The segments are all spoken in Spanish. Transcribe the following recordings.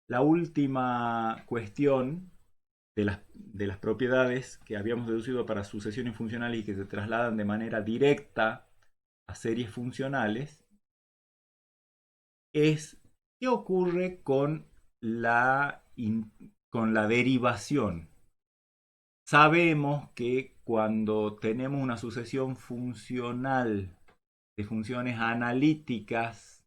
La última cuestión de las propiedades que habíamos deducido para sucesiones funcionales y que se trasladan de manera directa a series funcionales es qué ocurre con la derivación. Sabemos que cuando tenemos una sucesión funcional de funciones analíticas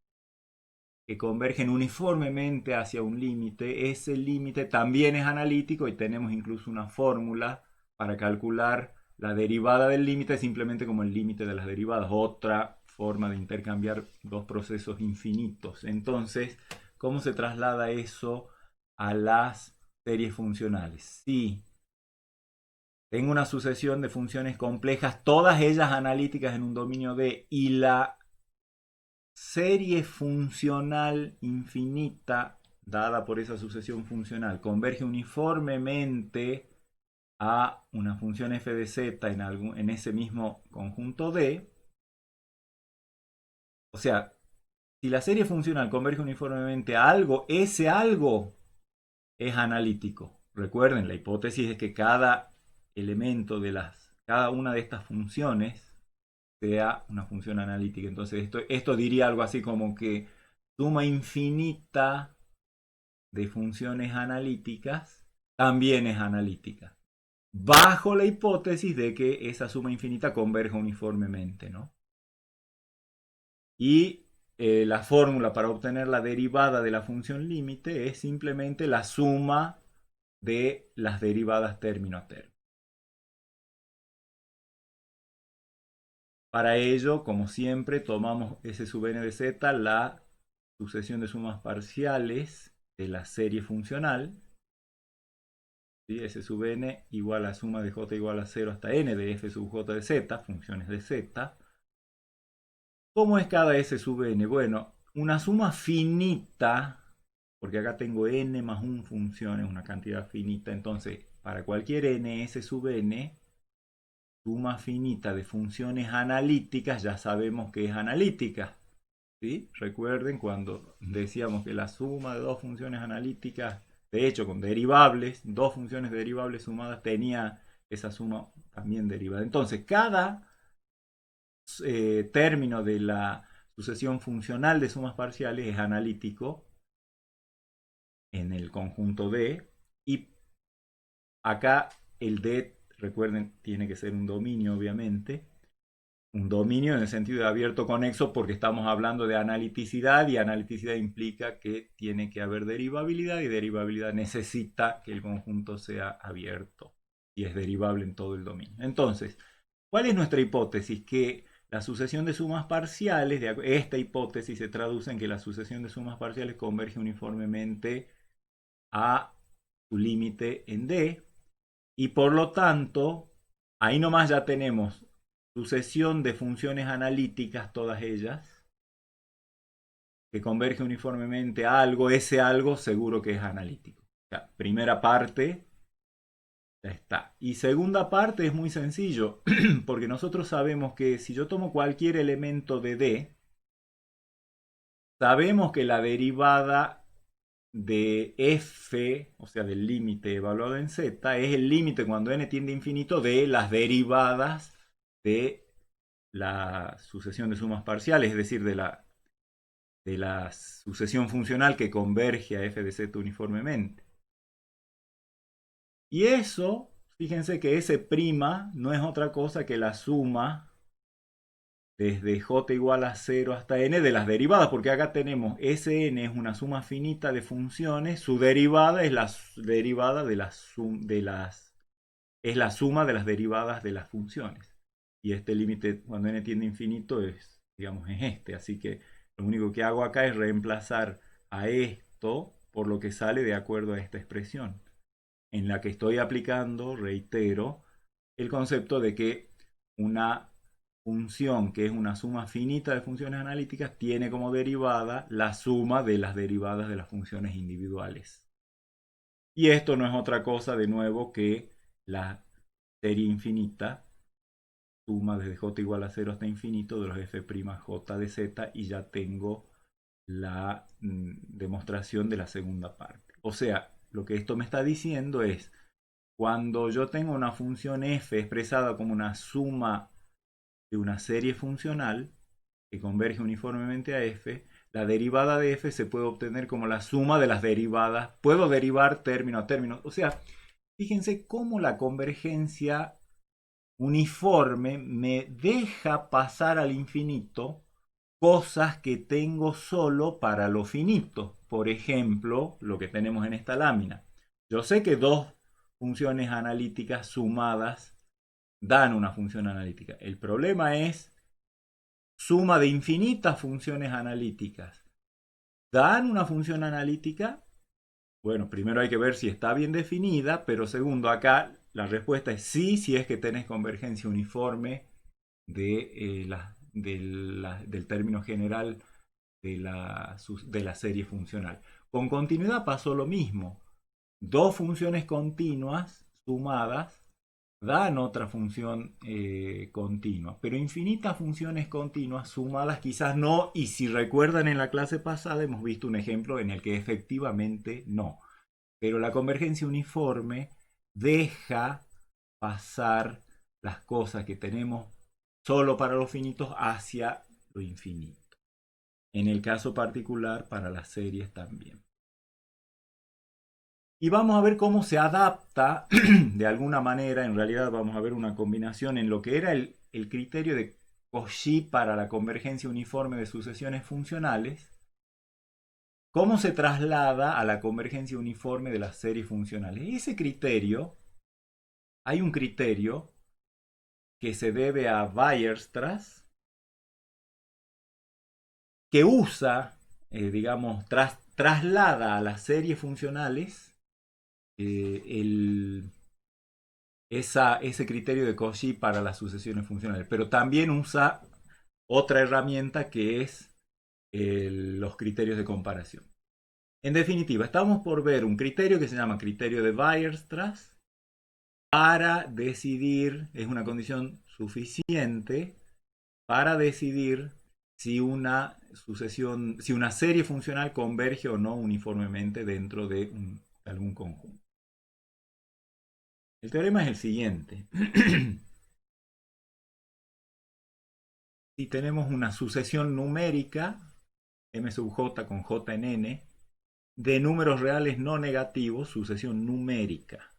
que convergen uniformemente hacia un límite, ese límite también es analítico y tenemos incluso una fórmula para calcular la derivada del límite simplemente como el límite de las derivadas, otra forma de intercambiar dos procesos infinitos. Entonces, ¿cómo se traslada eso a las series funcionales? Si tengo una sucesión de funciones complejas, todas ellas analíticas en un dominio D, y la serie funcional infinita dada por esa sucesión funcional converge uniformemente a una función f de z en ese mismo conjunto D, o sea, si la serie funcional converge uniformemente a algo, ese algo es analítico. Recuerden, la hipótesis es que cada elemento cada una de estas funciones sea una función analítica. Entonces, esto diría algo así como que suma infinita de funciones analíticas también es analítica, bajo la hipótesis de que esa suma infinita converja uniformemente, ¿no? Y la fórmula para obtener la derivada de la función límite es simplemente la suma de las derivadas término a término. Para ello, como siempre, tomamos S sub n de z, la sucesión de sumas parciales de la serie funcional, ¿sí? S sub n igual a suma de j igual a 0 hasta n de f sub j de z, funciones de z. ¿Cómo es cada S sub n? Bueno, una suma finita, porque acá tengo n más 1 funciones, una cantidad finita, entonces para cualquier n S sub n, suma finita de funciones analíticas, ya sabemos que es analítica. ¿Sí? Recuerden cuando decíamos que la suma de dos funciones analíticas, de hecho con derivables, dos funciones derivables sumadas, tenía esa suma también derivada. Entonces, cada término de la sucesión funcional de sumas parciales es analítico en el conjunto D, y acá el D, recuerden, tiene que ser un dominio, obviamente. Un dominio en el sentido de abierto conexo porque estamos hablando de analiticidad y analiticidad implica que tiene que haber derivabilidad y derivabilidad necesita que el conjunto sea abierto y es derivable en todo el dominio. Entonces, ¿cuál es nuestra hipótesis? Que la sucesión de sumas parciales, esta hipótesis se traduce en que la sucesión de sumas parciales converge uniformemente a su límite en D y por lo tanto, ahí nomás ya tenemos sucesión de funciones analíticas, todas ellas, que converge uniformemente a algo, ese algo seguro que es analítico. O sea, primera parte, ya está. Y segunda parte es muy sencillo, porque nosotros sabemos que si yo tomo cualquier elemento de D, sabemos que la derivada de f, o sea, del límite evaluado en z, es el límite cuando n tiende a infinito de las derivadas de la sucesión de sumas parciales, es decir, de la sucesión funcional que converge a f de z uniformemente. Y eso, fíjense que S' no es otra cosa que la suma desde j igual a 0 hasta n de las derivadas, porque acá tenemos Sn es una suma finita de funciones, su derivada es la derivada es la suma de las derivadas de las funciones. Y este límite cuando n tiende a infinito es, digamos, es este. Así que lo único que hago acá es reemplazar a esto por lo que sale de acuerdo a esta expresión, en la que estoy aplicando, reitero, el concepto de que una función que es una suma finita de funciones analíticas tiene como derivada la suma de las derivadas de las funciones individuales. Y esto no es otra cosa, de nuevo, que la serie infinita, suma desde j igual a 0 hasta infinito de los f'j de z, y ya tengo la demostración de la segunda parte. O sea, lo que esto me está diciendo es, cuando yo tengo una función f expresada como una suma de una serie funcional que converge uniformemente a f, la derivada de f se puede obtener como la suma de las derivadas. Puedo derivar término a término. O sea, fíjense cómo la convergencia uniforme me deja pasar al infinito cosas que tengo solo para lo finito. Por ejemplo, lo que tenemos en esta lámina. Yo sé que dos funciones analíticas sumadas dan una función analítica. El problema es suma de infinitas funciones analíticas. ¿Dan una función analítica? Bueno, primero hay que ver si está bien definida, pero segundo, acá la respuesta es sí, si es que tenés convergencia uniforme del término general de la serie funcional. Con continuidad pasó lo mismo. Dos funciones continuas sumadas dan otra función continua, pero infinitas funciones continuas sumadas quizás no, y si recuerdan en la clase pasada hemos visto un ejemplo en el que efectivamente no. Pero la convergencia uniforme deja pasar las cosas que tenemos solo para los finitos hacia lo infinito. En el caso particular para las series también. Y vamos a ver cómo se adapta de alguna manera, en realidad vamos a ver una combinación en lo que era el criterio de Cauchy para la convergencia uniforme de sucesiones funcionales, cómo se traslada a la convergencia uniforme de las series funcionales. Ese criterio, hay un criterio que se debe a Weierstrass, que usa, digamos, traslada a las series funcionales ese criterio de Cauchy para las sucesiones funcionales, pero también usa otra herramienta que es los criterios de comparación. En definitiva, estamos por ver un criterio que se llama criterio de Weierstrass para decidir, es una condición suficiente para decidir si una sucesión, si una serie funcional converge o no uniformemente dentro de algún conjunto. El teorema es el siguiente. Si tenemos una sucesión numérica, m sub j con j en n, de números reales no negativos, sucesión numérica,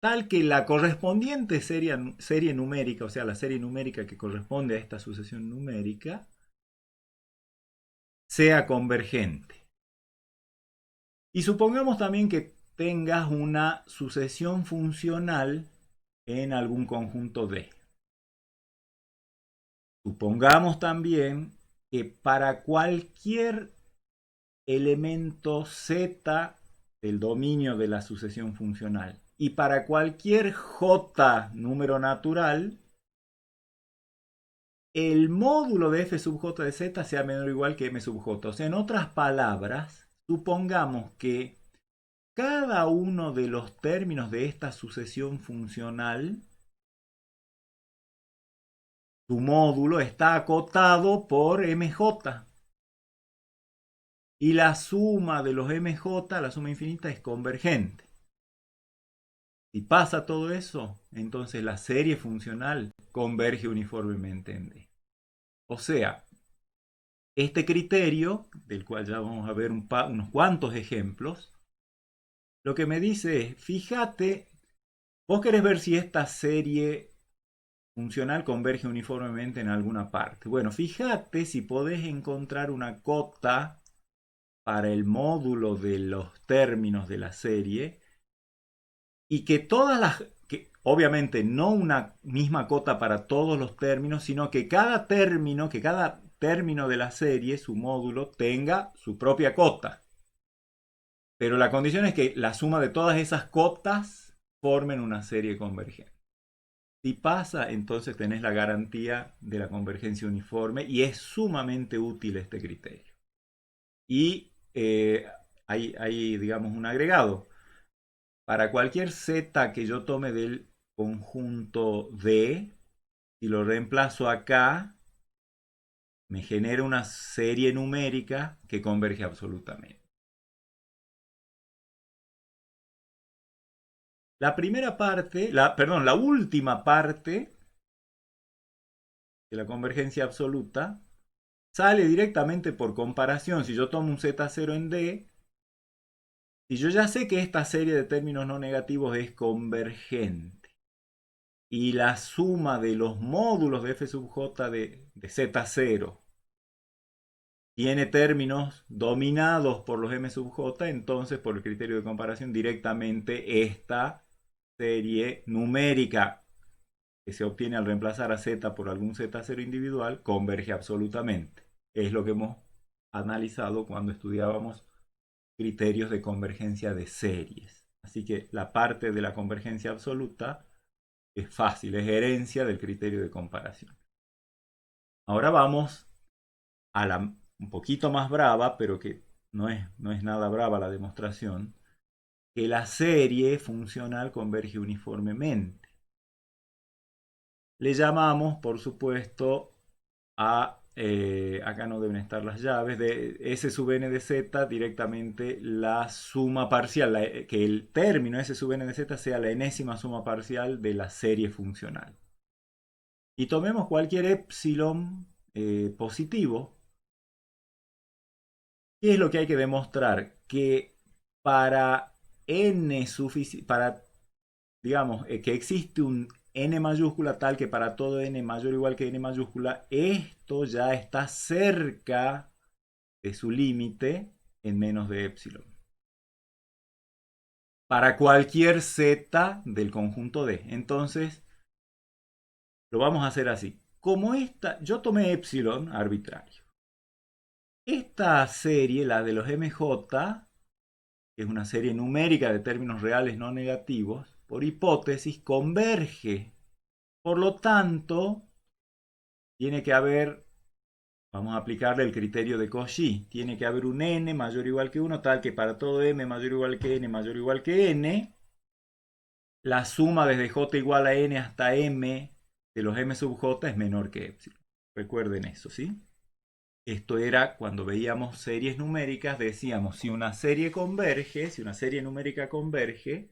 tal que la correspondiente serie numérica, o sea, la serie numérica que corresponde a esta sucesión numérica, sea convergente. Y supongamos también que tengas una sucesión funcional en algún conjunto D. Supongamos también que para cualquier elemento Z del dominio de la sucesión funcional y para cualquier J número natural, el módulo de f sub j de z sea menor o igual que m sub j. O sea, en otras palabras, supongamos que cada uno de los términos de esta sucesión funcional, su módulo está acotado por mj. Y la suma de los mj, la suma infinita, es convergente. Si pasa todo eso, entonces la serie funcional converge uniformemente en D. O sea, este criterio, del cual ya vamos a ver unos cuantos ejemplos, lo que me dice es, fíjate, vos querés ver si esta serie funcional converge uniformemente en alguna parte. Bueno, fíjate si podés encontrar una cota para el módulo de los términos de la serie y que todas las, que obviamente no una misma cota para todos los términos, sino que cada término de la serie, su módulo, tenga su propia cota. Pero la condición es que la suma de todas esas cotas formen una serie convergente. Si pasa, entonces tenés la garantía de la convergencia uniforme y es sumamente útil este criterio. Y hay, digamos, un agregado. Para cualquier z que yo tome del conjunto D, si lo reemplazo acá, me genera una serie numérica que converge absolutamente. La primera parte, perdón, la última parte de la convergencia absoluta sale directamente por comparación. Si yo tomo un Z0 en D, y yo ya sé que esta serie de términos no negativos es convergente, y la suma de los módulos de f sub j de Z0 tiene términos dominados por los m sub j, entonces por el criterio de comparación directamente esta serie numérica que se obtiene al reemplazar a z por algún z0 individual converge absolutamente. Es lo que hemos analizado cuando estudiábamos criterios de convergencia de series. Así que la parte de la convergencia absoluta es fácil, es herencia del criterio de comparación. Ahora vamos a la un poquito más brava, pero que no es nada brava la demostración, que la serie funcional converge uniformemente. Le llamamos, por supuesto, acá no deben estar las llaves, de S sub n de z directamente la suma parcial, que el término S sub n de z sea la enésima suma parcial de la serie funcional. Y tomemos cualquier epsilon positivo. ¿Qué es lo que hay que demostrar? Que para n para, digamos, que existe un n mayúscula tal que para todo n mayor o igual que n mayúscula, esto ya está cerca de su límite en menos de epsilon. Para cualquier z del conjunto D. Entonces, lo vamos a hacer así. Como yo tomé epsilon arbitrario. Esta serie, la de los MJ, que es una serie numérica de términos reales no negativos, por hipótesis converge. Por lo tanto, tiene que haber, vamos a aplicarle el criterio de Cauchy, tiene que haber un n mayor o igual que 1, tal que para todo m mayor o igual que n mayor o igual que n, la suma desde j igual a n hasta m de los m sub j es menor que epsilon. Recuerden eso, ¿sí? Esto era cuando veíamos series numéricas, decíamos, si una serie converge, si una serie numérica converge,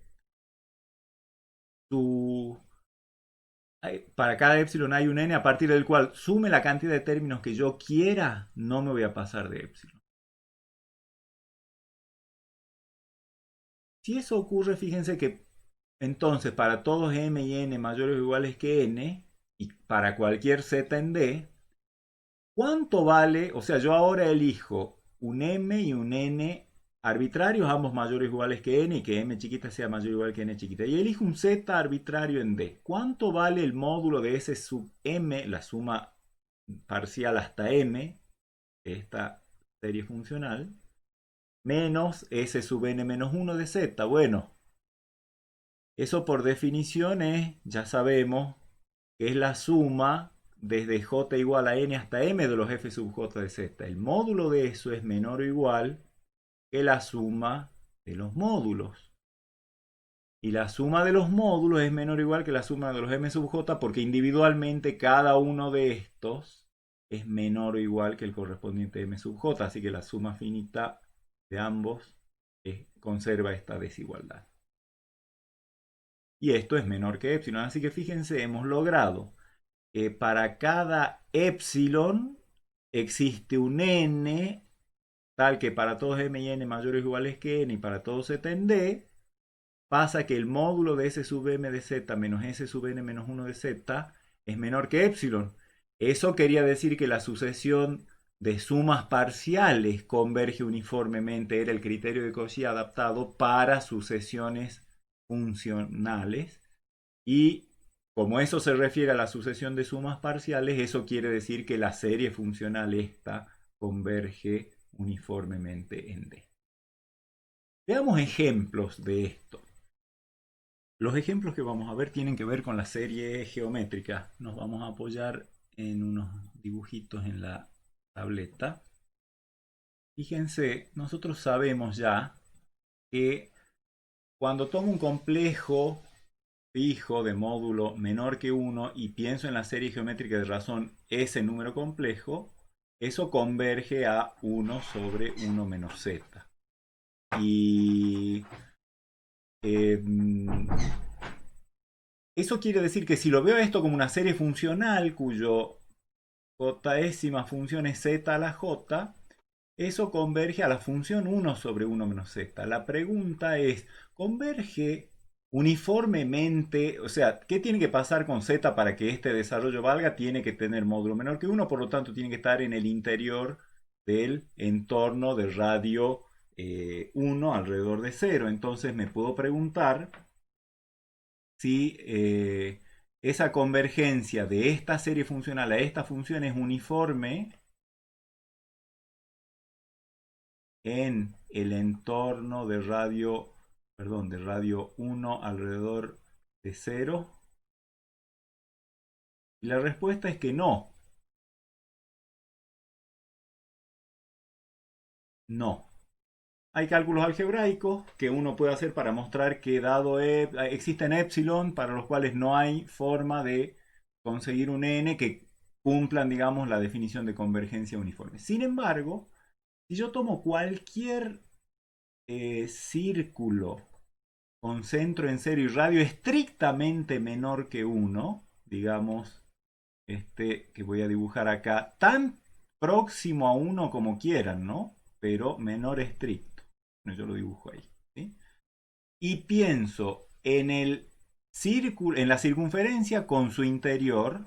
para cada epsilon hay un n a partir del cual sume la cantidad de términos que yo quiera, no me voy a pasar de epsilon. Si eso ocurre, fíjense que entonces para todos m y n mayores o iguales que n, y para cualquier z en D, ¿cuánto vale? O sea, yo ahora elijo un m y un n arbitrarios, ambos mayores o iguales que n, y que m chiquita sea mayor o igual que n chiquita. Y elijo un z arbitrario en D. ¿Cuánto vale el módulo de S sub m, la suma parcial hasta m, de esta serie funcional, menos S sub n menos 1 de z? Bueno, eso por definición es, ya sabemos, que es la suma desde j igual a n hasta m de los f sub j de z. El módulo de eso es menor o igual que la suma de los módulos. Y la suma de los módulos es menor o igual que la suma de los m sub j porque individualmente cada uno de estos es menor o igual que el correspondiente m sub j. Así que la suma finita de ambos conserva esta desigualdad. Y esto es menor que epsilon. Así que fíjense, hemos logrado que para cada epsilon existe un n tal que para todos m y n mayores o iguales que n y para todos z en D, pasa que el módulo de S sub m de z menos S sub n menos 1 de z es menor que epsilon. Eso quería decir que la sucesión de sumas parciales converge uniformemente. Era el criterio de Cauchy adaptado para sucesiones funcionales. Y como eso se refiere a la sucesión de sumas parciales, eso quiere decir que la serie funcional esta converge uniformemente en D. Veamos ejemplos de esto. Los ejemplos que vamos a ver tienen que ver con la serie geométrica. Nos vamos a apoyar en unos dibujitos en la tableta. Fíjense, nosotros sabemos ya que cuando tomo un complejo fijo de módulo menor que 1 y pienso en la serie geométrica de razón ese número complejo, eso converge a 1 sobre 1 menos z. Y Eh, Eso quiere decir que si lo veo esto como una serie funcional cuyo jésima función es z a la j, eso converge a la función 1 sobre 1 menos z. La pregunta es, ¿converge uniformemente? O sea, ¿qué tiene que pasar con z para que este desarrollo valga? Tiene que tener módulo menor que 1, por lo tanto tiene que estar en el interior del entorno de radio 1 alrededor de 0. Entonces me puedo preguntar si esa convergencia de esta serie funcional a esta función es uniforme en el entorno de radio, perdón, de radio 1 alrededor de 0. Y la respuesta es que no, no. Hay cálculos algebraicos que uno puede hacer para mostrar que dado existen epsilon para los cuales no hay forma de conseguir un n que cumplan, digamos, la definición de convergencia uniforme. Sin embargo, si yo tomo cualquier círculo con centro en cero y radio estrictamente menor que 1, digamos, este que voy a dibujar acá, tan próximo a 1 como quieran, ¿no? Pero menor estricto. Bueno, yo lo dibujo ahí. ¿Sí? Y pienso en el círculo, en la circunferencia con su interior,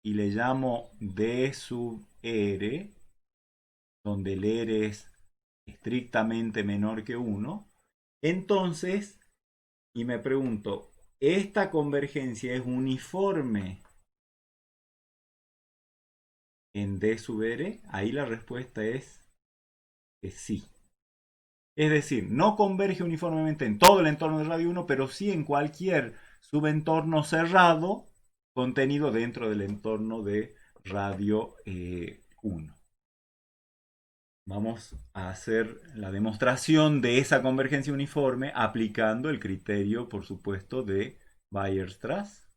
y le llamo D sub R, donde el R es estrictamente menor que 1, entonces, y me pregunto, ¿esta convergencia es uniforme en D sub R? Ahí la respuesta es que sí. Es decir, no converge uniformemente en todo el entorno de radio 1, pero sí en cualquier subentorno cerrado contenido dentro del entorno de radio 1. Vamos a hacer la demostración de esa convergencia uniforme aplicando el criterio, por supuesto, de Weierstrass.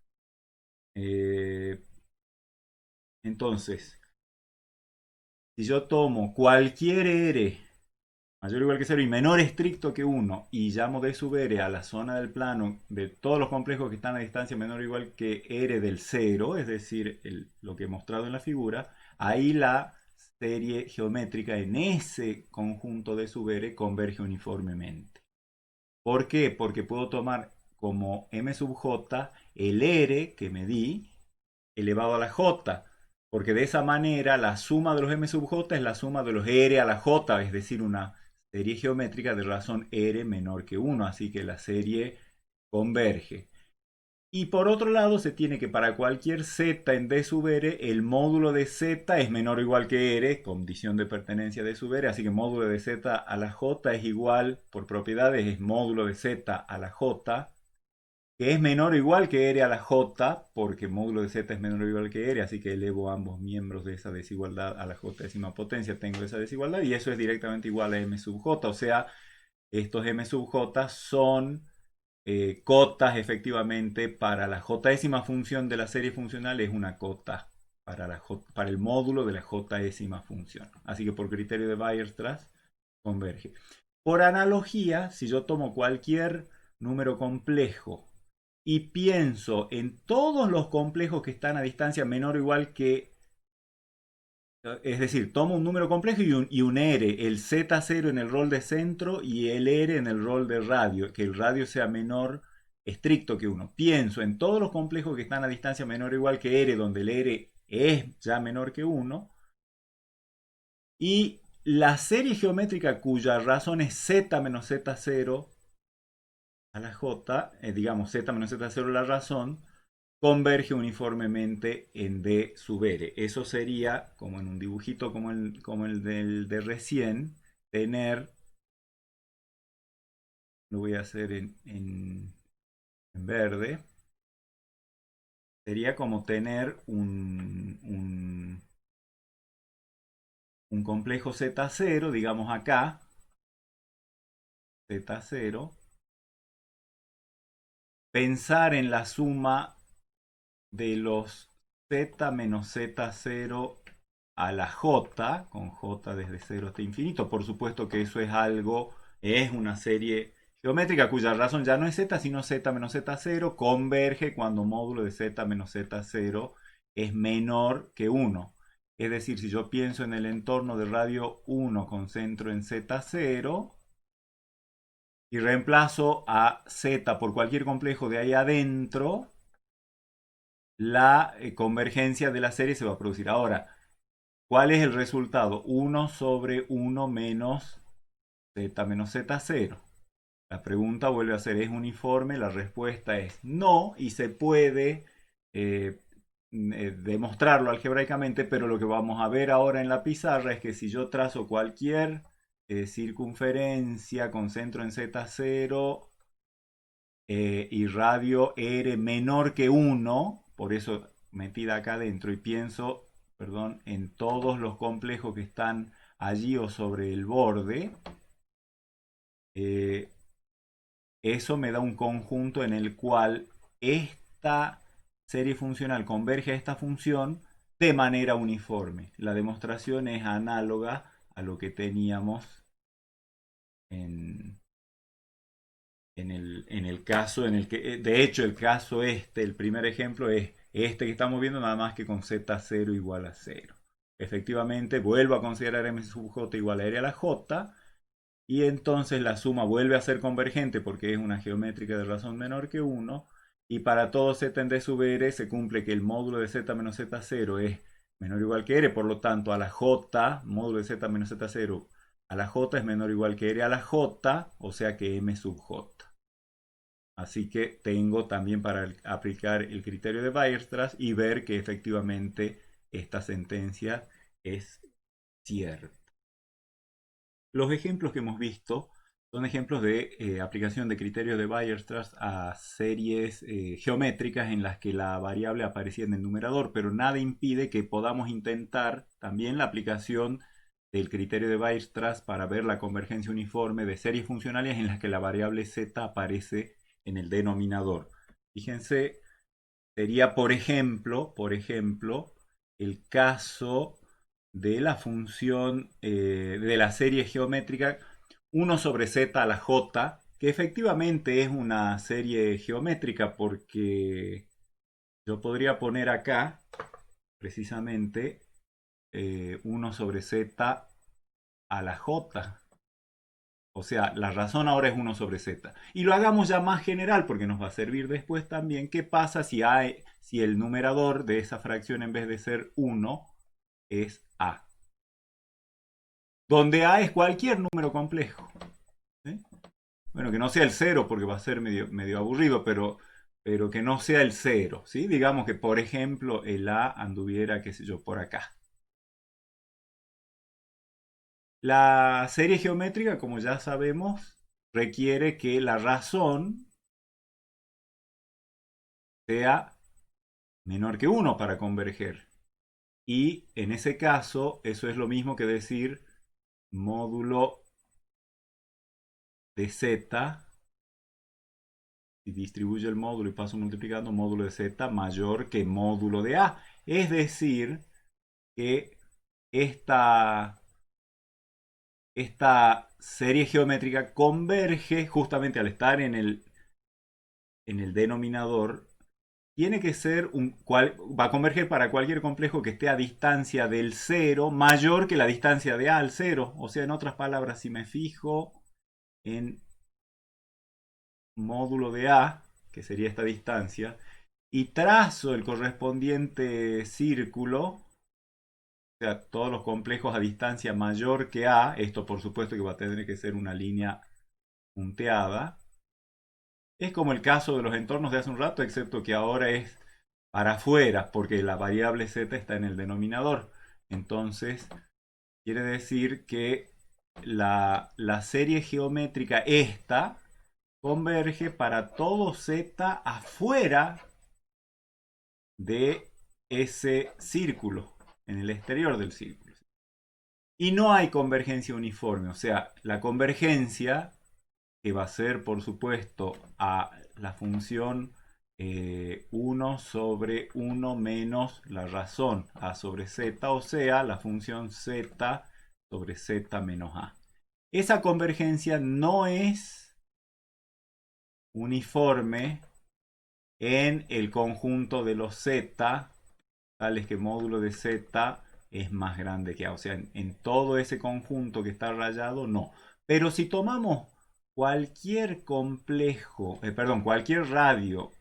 Eh, entonces, si yo tomo cualquier R mayor o igual que 0 y menor estricto que 1 y llamo D sub R a la zona del plano de todos los complejos que están a distancia menor o igual que R del 0, es decir, lo que he mostrado en la figura, ahí la serie geométrica en ese conjunto D sub R converge uniformemente. ¿Por qué? Porque puedo tomar como m sub j el R que me di elevado a la j, porque de esa manera la suma de los m sub j es la suma de los r a la j, es decir, una serie geométrica de razón r menor que 1, así que la serie converge. Y por otro lado, se tiene que para cualquier z en d sub r, el módulo de z es menor o igual que r, condición de pertenencia de sub r, así que módulo de z a la j es igual, por propiedades, es módulo de z a la j, que es menor o igual que r a la j, porque el módulo de z es menor o igual que r, así que elevo ambos miembros de esa desigualdad a la j décima potencia, tengo esa desigualdad, y eso es directamente igual a m sub j, o sea, estos m sub j son cotas efectivamente para la j décima función de la serie funcional, es una cota para el módulo de la j décima función. Así que por criterio de Weierstrass converge. Por analogía, si yo tomo cualquier número complejo y pienso en todos los complejos que están a distancia menor o igual que, es decir, tomo un número complejo y un R, el Z0 en el rol de centro y el R en el rol de radio, que el radio sea menor estricto que 1. Pienso en todos los complejos que están a distancia menor o igual que R, donde el R es ya menor que 1, y la serie geométrica cuya razón es Z menos Z0 a la J, digamos Z menos Z0 la razón, converge uniformemente en D sub R. Eso sería, como en un dibujito como el del de recién, tener, lo voy a hacer en verde, sería como tener un complejo Z0, digamos acá, Z0, pensar en la suma de los Z menos Z0 a la j, con j desde 0 hasta infinito. Por supuesto que eso es una serie geométrica cuya razón ya no es z, sino z menos z0, converge cuando módulo de z menos z0 es menor que 1. Es decir, si yo pienso en el entorno de radio 1 con centro en z0 y reemplazo a z por cualquier complejo de ahí adentro, la convergencia de la serie se va a producir. Ahora, ¿cuál es el resultado? 1 sobre 1 menos z menos z0. La pregunta vuelve a ser, ¿es uniforme? La respuesta es no, y se puede demostrarlo algebraicamente, pero lo que vamos a ver ahora en la pizarra es que si yo trazo cualquier circunferencia con centro en z0 y radio r menor que 1, por eso metida acá adentro, y pienso, perdón, en todos los complejos que están allí o sobre el borde, eh, eso me da un conjunto en el cual esta serie funcional converge a esta función de manera uniforme. La demostración es análoga a lo que teníamos en, en el caso en el que, de hecho, el caso el primer ejemplo es este que estamos viendo, nada más que con z0 igual a 0. Efectivamente, vuelvo a considerar m sub j igual a r a la j, y entonces la suma vuelve a ser convergente porque es una geométrica de razón menor que 1, y para todo z en d sub r se cumple que el módulo de z menos z0 es menor o igual que r, por lo tanto a la j, módulo de z menos z0 a la j es menor o igual que r a la j, o sea que m sub j. Así que tengo también para aplicar el criterio de Weierstrass y ver que efectivamente esta sentencia es cierta. Los ejemplos que hemos visto son ejemplos de aplicación de criterios de Weierstrass a series geométricas en las que la variable aparecía en el numerador, pero nada impide que podamos intentar también la aplicación del criterio de Weierstrass para ver la convergencia uniforme de series funcionales en las que la variable z aparece en el denominador. Fíjense, sería por ejemplo, el caso de la función de la serie geométrica 1 sobre z a la j, que efectivamente es una serie geométrica porque yo podría poner acá precisamente 1 sobre z a la j. O sea, la razón ahora es 1 sobre z. Y lo hagamos ya más general porque nos va a servir después también. ¿Qué pasa si el numerador de esa fracción en vez de ser 1 es a? Donde a es cualquier número complejo. ¿Sí? Bueno, que no sea el 0 porque va a ser medio aburrido, pero que no sea el 0. ¿Sí? Digamos que, por ejemplo, el a anduviera, qué sé yo, por acá. La serie geométrica, como ya sabemos, requiere que la razón sea menor que 1 para converger. Y en ese caso, eso es lo mismo que decir módulo de z, y distribuyo el módulo y paso multiplicando, módulo de z mayor que módulo de a. Es decir, que esta serie geométrica converge justamente al estar en el denominador. Tiene que ser va a converger para cualquier complejo que esté a distancia del 0 mayor que la distancia de a al 0. O sea, en otras palabras, si me fijo en módulo de a, que sería esta distancia, y trazo el correspondiente círculo, o sea, todos los complejos a distancia mayor que a, esto por supuesto que va a tener que ser una línea punteada, es como el caso de los entornos de hace un rato, excepto que ahora es para afuera, porque la variable z está en el denominador. Entonces, quiere decir que la serie geométrica esta converge para todo z afuera de ese círculo, en el exterior del círculo. Y no hay convergencia uniforme, o sea, la convergencia, que va a ser, por supuesto, a la función 1 sobre 1 menos la razón a sobre z, o sea, la función z sobre z menos a. Esa convergencia no es uniforme en el conjunto de los z, tales que módulo de z es más grande que a. O sea, en todo ese conjunto que está rayado, no. Pero si tomamos cualquier complejo, cualquier radio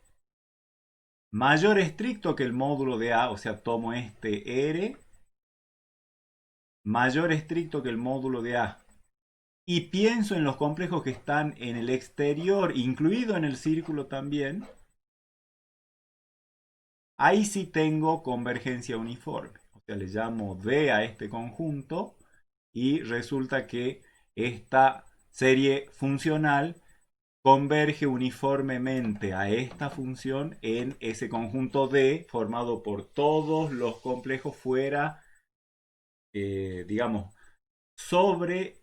mayor estricto que el módulo de a, o sea, tomo este R, mayor estricto que el módulo de a, y pienso en los complejos que están en el exterior, incluido en el círculo también, ahí sí tengo convergencia uniforme. O sea, le llamo D a este conjunto y resulta que esta serie funcional converge uniformemente a esta función en ese conjunto D formado por todos los complejos fuera, digamos, sobre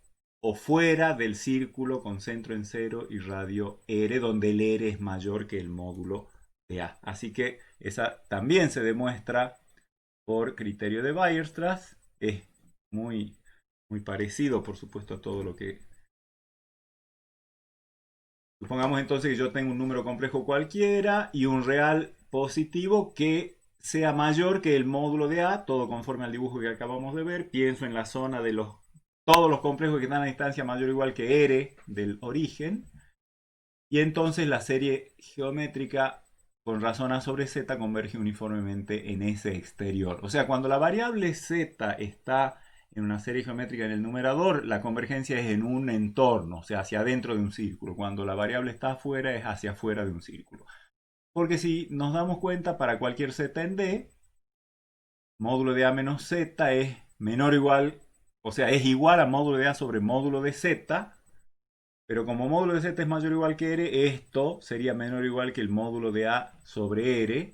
o fuera del círculo con centro en cero y radio R, donde el R es mayor que el módulo de A. Así que esa también se demuestra por criterio de Weierstrass. Es muy, muy parecido, por supuesto, a todo lo que... Supongamos entonces que yo tengo un número complejo cualquiera y un real positivo que sea mayor que el módulo de A, todo conforme al dibujo que acabamos de ver. Pienso en la zona de todos los complejos que están a distancia mayor o igual que R del origen. Y entonces la serie geométrica con razón A sobre Z converge uniformemente en ese exterior. O sea, cuando la variable Z está en una serie geométrica en el numerador, la convergencia es en un entorno, o sea, hacia adentro de un círculo. Cuando la variable está afuera, es hacia afuera de un círculo. Porque si nos damos cuenta, para cualquier Z en D, módulo de A menos Z es menor o igual, o sea, es igual a módulo de A sobre módulo de Z, pero como módulo de z es mayor o igual que r, esto sería menor o igual que el módulo de a sobre r.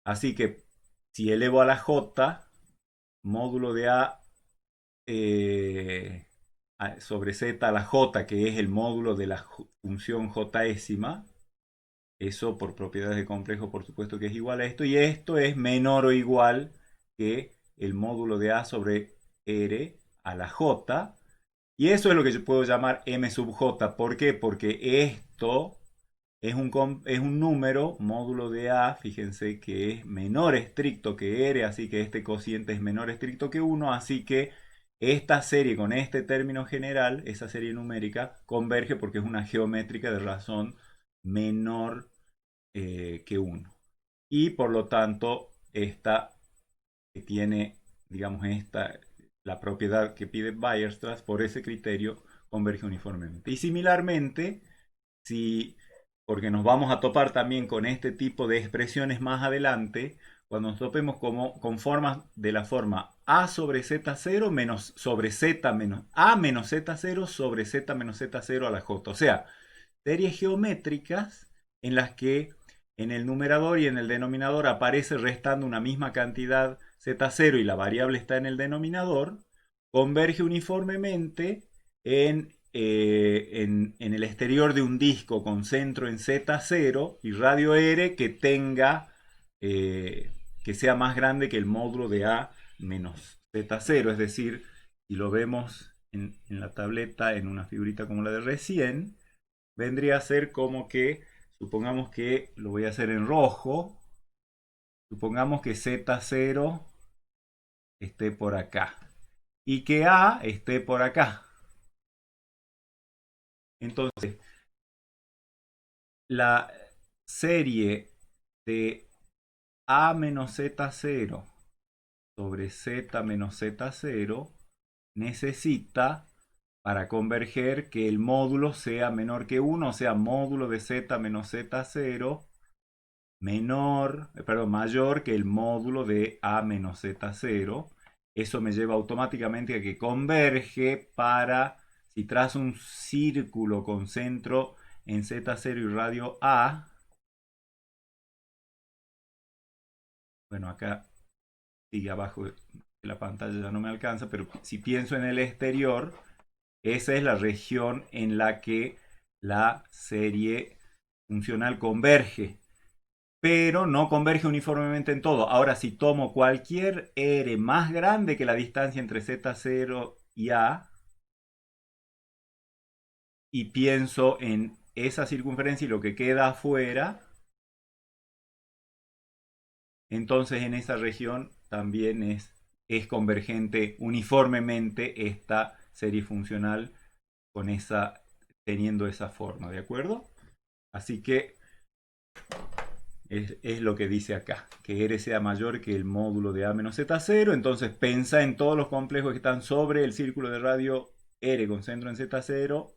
Así que si elevo a la j, módulo de a sobre z a la j, que es el módulo de la función jésima, eso por propiedades de complejo, por supuesto que es igual a esto, y esto es menor o igual que el módulo de a sobre r a la j. Y eso es lo que yo puedo llamar m sub j. ¿Por qué? Porque esto es un número, módulo de a, fíjense que es menor estricto que r, así que este cociente es menor estricto que 1, así que esta serie con este término general, esa serie numérica, converge porque es una geométrica de razón menor que 1. Y por lo tanto, esta que tiene, digamos, la propiedad que pide Weierstrass, por ese criterio, converge uniformemente. Y similarmente, si, porque nos vamos a topar también con este tipo de expresiones más adelante, cuando nos topemos con formas de la forma a sobre z0 menos sobre z menos a menos z0 sobre z menos z0 a la j. O sea, series geométricas en las que en el numerador y en el denominador aparece restando una misma cantidad z0 y la variable está en el denominador, converge uniformemente en el exterior de un disco con centro en z0 y radio r que tenga, que sea más grande que el módulo de a menos z0. Es decir, si lo vemos en la tableta en una figurita como la de recién, vendría a ser como que, supongamos que lo voy a hacer en rojo, supongamos que z0 esté por acá y que a esté por acá. Entonces, la serie de a menos z0 sobre z menos z0 necesita, para converger, que el módulo sea menor que 1, o sea, módulo de z menos z0 mayor que el módulo de a menos z0. Eso me lleva automáticamente a que converge para, si trazo un círculo con centro en z0 y radio a, bueno, acá sigue abajo de la pantalla, ya no me alcanza, pero si pienso en el exterior, esa es la región en la que la serie funcional converge. pero no converge uniformemente en todo. Ahora, si tomo cualquier R más grande que la distancia entre Z0 y A, y pienso en esa circunferencia y lo que queda afuera, entonces en esa región también es convergente uniformemente esta serie funcional con teniendo esa forma, ¿de acuerdo? Así que es lo que dice acá, que R sea mayor que el módulo de A menos Z0, entonces pensa en todos los complejos que están sobre el círculo de radio R con centro en Z0,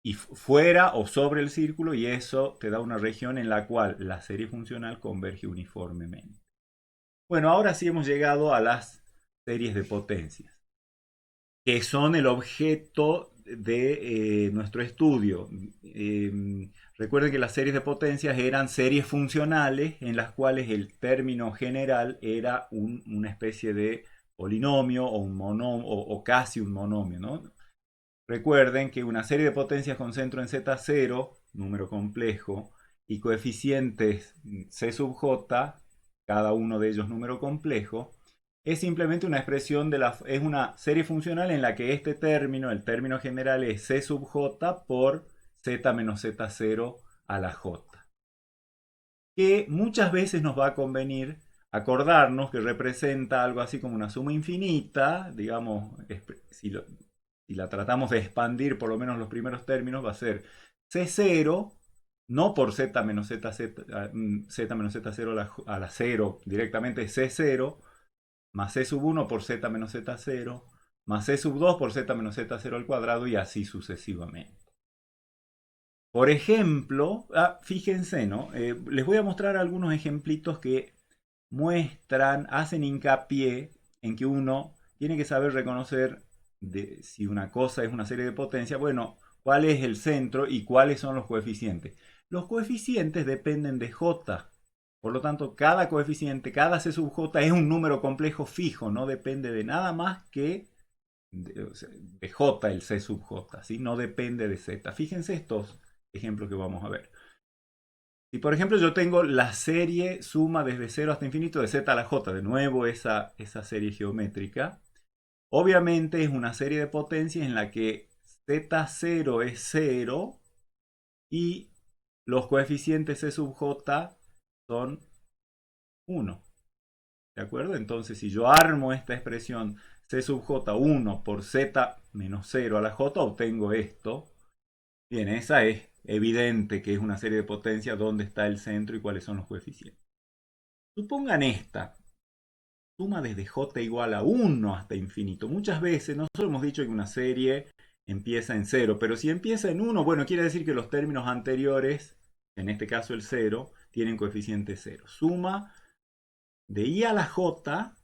y fuera o sobre el círculo, y eso te da una región en la cual la serie funcional converge uniformemente. Bueno, ahora sí hemos llegado a las series de potencias, que son el objeto de nuestro estudio. Recuerden que las series de potencias eran series funcionales en las cuales el término general era una especie de polinomio o, o casi un monomio, ¿no? Recuerden que una serie de potencias con centro en Z0, número complejo, y coeficientes C sub j, cada uno de ellos número complejo, es simplemente una expresión es una serie funcional en la que este término, el término general, es C sub j por z menos z0 a la j. Que muchas veces nos va a convenir acordarnos que representa algo así como una suma infinita, digamos, si la tratamos de expandir por lo menos los primeros términos, va a ser C0, no por z menos z menos z0 a la 0, directamente C0, más C sub 1 por z menos z0, más C sub 2 por z menos z0 al cuadrado y así sucesivamente. Por ejemplo, fíjense, ¿no? Les voy a mostrar algunos ejemplitos que hacen hincapié en que uno tiene que saber reconocer si una cosa es una serie de potencias, bueno, cuál es el centro y cuáles son los coeficientes. Los coeficientes dependen de J. Por lo tanto, cada coeficiente, cada C sub J es un número complejo fijo, no depende de nada más que de J, el C sub J, ¿sí? No depende de Z. Fíjense estos ejemplos que vamos a ver. Si por ejemplo yo tengo la serie suma desde 0 hasta infinito de z a la j, de nuevo esa serie geométrica, obviamente es una serie de potencias en la que z0 es 0 y los coeficientes c sub j son 1. ¿De acuerdo? Entonces si yo armo esta expresión c sub j 1 por z menos 0 a la j, obtengo esto. Bien, esa es evidente que es una serie de potencias donde está el centro y cuáles son los coeficientes. Supongan esta, suma desde j igual a 1 hasta infinito. Muchas veces nosotros hemos dicho que una serie empieza en 0, pero si empieza en 1, bueno, quiere decir que los términos anteriores, en este caso el 0, tienen coeficiente 0. Suma de i a la j,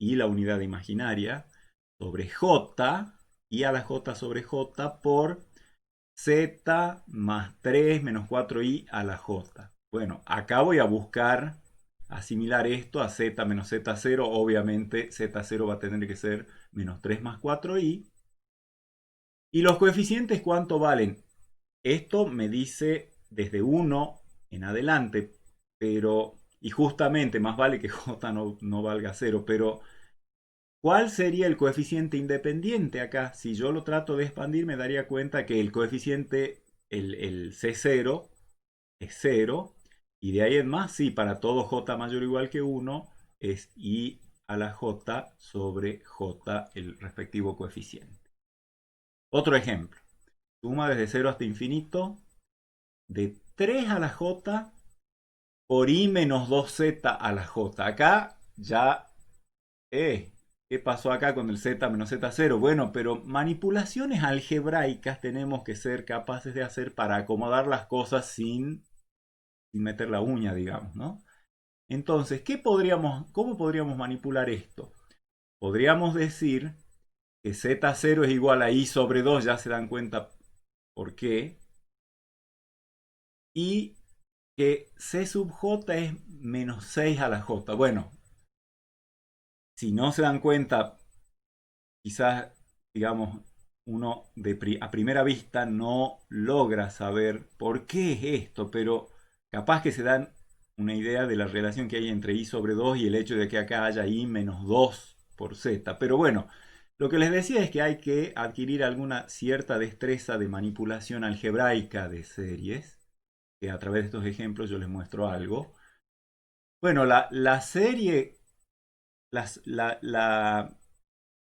y la unidad imaginaria, sobre j, i a la j sobre j por z más 3 menos 4i a la j. Bueno, acá voy a buscar asimilar esto a z menos z0. Obviamente z0 va a tener que ser menos 3 más 4i. ¿Y los coeficientes cuánto valen? Esto me dice desde 1 en adelante, pero, y justamente más vale que j no valga 0, pero ¿cuál sería el coeficiente independiente acá? Si yo lo trato de expandir, me daría cuenta que el coeficiente, el C0, es 0. Y de ahí en más, sí, para todo j mayor o igual que 1, es i a la j sobre j, el respectivo coeficiente. Otro ejemplo. Suma desde 0 hasta infinito de 3 a la j por i menos 2z a la j. Acá ya ¿qué pasó acá con el z menos z0? Bueno, pero manipulaciones algebraicas tenemos que ser capaces de hacer para acomodar las cosas sin meter la uña, digamos, ¿no? Entonces, ¿cómo podríamos manipular esto? Podríamos decir que z0 es igual a i sobre 2, ya se dan cuenta por qué, y que c sub j es menos 6 a la j. Bueno, si no se dan cuenta, quizás, digamos, uno a primera vista no logra saber por qué es esto, pero capaz que se dan una idea de la relación que hay entre i sobre 2 y el hecho de que acá haya i menos 2 por z. Pero bueno, lo que les decía es que hay que adquirir alguna cierta destreza de manipulación algebraica de series, que a través de estos ejemplos yo les muestro algo. Bueno, la serie,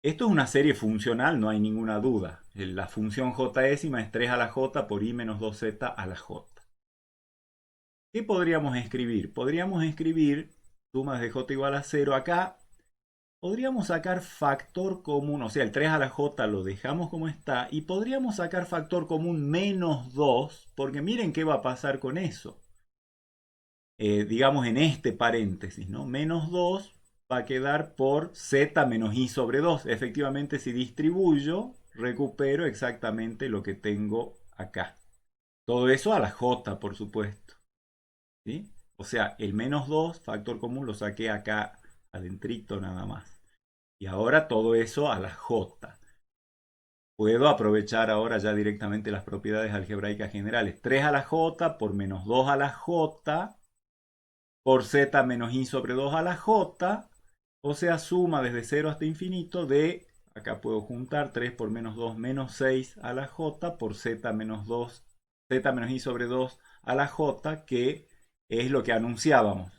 esto es una serie funcional, no hay ninguna duda. La función jésima es 3 a la j por i menos 2z a la j. ¿Qué podríamos escribir? Podríamos escribir sumas de j igual a 0 acá. Podríamos sacar factor común, o sea, el 3 a la j lo dejamos como está, y podríamos sacar factor común menos 2, porque miren qué va a pasar con eso. Digamos en este paréntesis, ¿no? Menos 2 va a quedar por z menos i sobre 2. Efectivamente, si distribuyo, recupero exactamente lo que tengo acá. Todo eso a la j, por supuesto. ¿Sí? O sea, el menos 2, factor común, lo saqué acá adentrito nada más. Y ahora todo eso a la j. Puedo aprovechar ahora ya directamente las propiedades algebraicas generales. 3 a la j por menos 2 a la j por z menos i sobre 2 a la j. O sea, suma desde 0 hasta infinito de, acá puedo juntar 3 por menos 2 menos 6 a la j por z menos 2, z menos i sobre 2 a la j, que es lo que anunciábamos.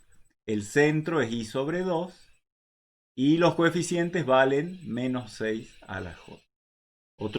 El centro es i sobre 2 y los coeficientes valen menos 6 a la j.